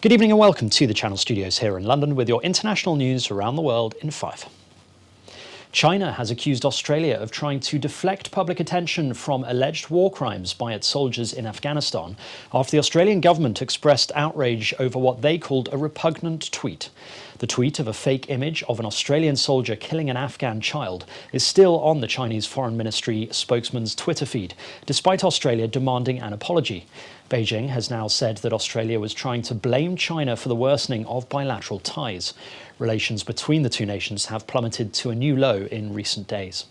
Good evening and welcome to the Channel Studios here in London with your international news around the world in 5. China has accused Australia of trying to deflect public attention from alleged war crimes by its soldiers in Afghanistan after the Australian government expressed outrage over what they called a repugnant tweet. The tweet of a fake image of an Australian soldier killing an Afghan child is still on the Chinese Foreign Ministry spokesman's Twitter feed, despite Australia demanding an apology. Beijing has now said that Australia was trying to blame China for the worsening of bilateral ties. Relations between the two nations have plummeted to a new low in recent days.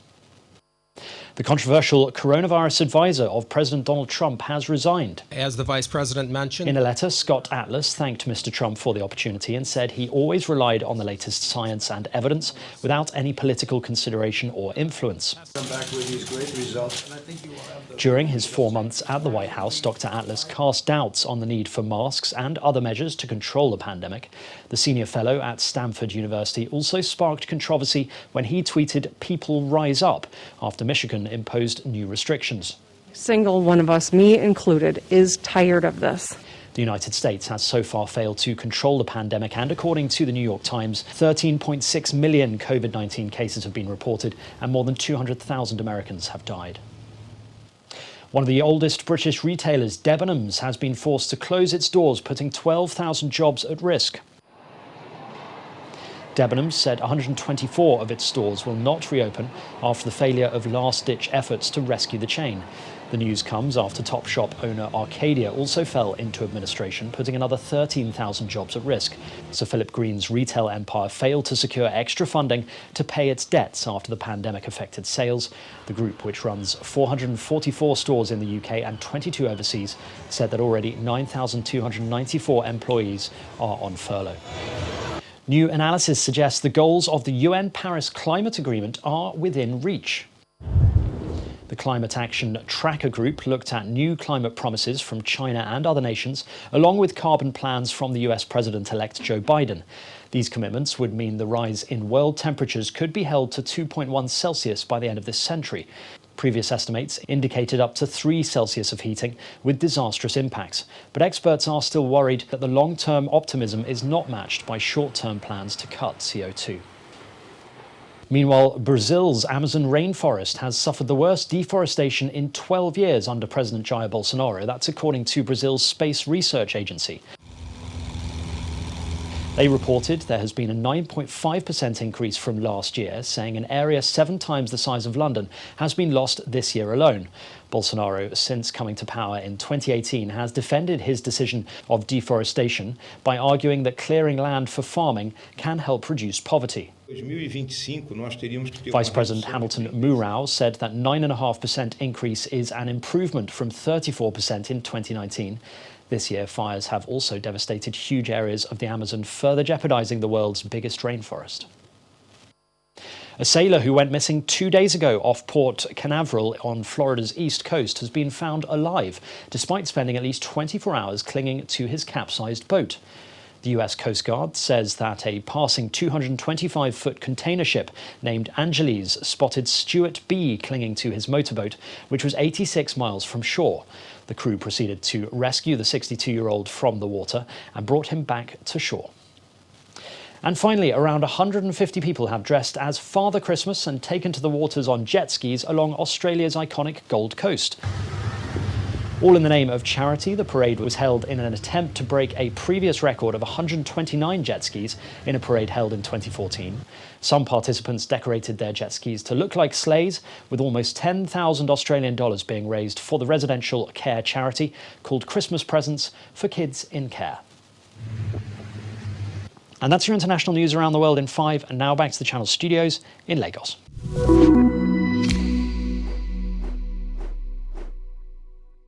The controversial coronavirus advisor of President Donald Trump has resigned. As the vice president mentioned. In a letter, Scott Atlas thanked Mr. Trump for the opportunity and said he always relied on the latest science and evidence without any political consideration or influence. During his 4 months at the White House, Dr. Atlas cast doubts on the need for masks and other measures to control the pandemic. The senior fellow at Stanford University also sparked controversy when he tweeted, "People rise up," after Michigan imposed new restrictions. Single one of us, me included, is tired of this. The United States has so far failed to control the pandemic, and according to the New York Times, 13.6 million COVID-19 cases have been reported and more than 200,000 Americans have died. One of the oldest British retailers, Debenhams, has been forced to close its doors, putting 12,000 jobs at risk. Debenhams said 124 of its stores will not reopen after the failure of last-ditch efforts to rescue the chain. The news comes after Topshop owner Arcadia also fell into administration, putting another 13,000 jobs at risk. Sir Philip Green's retail empire failed to secure extra funding to pay its debts after the pandemic affected sales. The group, which runs 444 stores in the UK and 22 overseas, said that already 9,294 employees are on furlough. New analysis suggests the goals of the UN Paris Climate Agreement are within reach. The Climate Action Tracker Group looked at new climate promises from China and other nations, along with carbon plans from the US President-elect Joe Biden. These commitments would mean the rise in world temperatures could be held to 2.1 Celsius by the end of this century. Previous estimates indicated up to 3 Celsius of heating, with disastrous impacts. But experts are still worried that the long-term optimism is not matched by short-term plans to cut CO2. Meanwhile, Brazil's Amazon rainforest has suffered the worst deforestation in 12 years under President Jair Bolsonaro. That's according to Brazil's Space Research Agency. They reported there has been a 9.5% increase from last year, saying an area 7 times the size of London has been lost this year alone. Bolsonaro, since coming to power in 2018, has defended his decision of deforestation by arguing that clearing land for farming can help reduce poverty. Vice President Hamilton Mourão said that 9.5% increase is an improvement from 34% in 2019. This year, fires have also devastated huge areas of the Amazon, further jeopardizing the world's biggest rainforest. A sailor who went missing 2 days ago off Port Canaveral on Florida's east coast has been found alive, despite spending at least 24 hours clinging to his capsized boat. The US Coast Guard says that a passing 225-foot container ship named Angeles spotted Stuart B. clinging to his motorboat, which was 86 miles from shore. The crew proceeded to rescue the 62-year-old from the water and brought him back to shore. And finally, around 150 people have dressed as Father Christmas and taken to the waters on jet skis along Australia's iconic Gold Coast. All in the name of charity, the parade was held in an attempt to break a previous record of 129 jet skis in a parade held in 2014. Some participants decorated their jet skis to look like sleighs, with almost 10,000 Australian dollars being raised for the residential care charity called Christmas Presents for Kids in Care. And that's your international news around the world in 5, and now back to the Channel Studios in Lagos.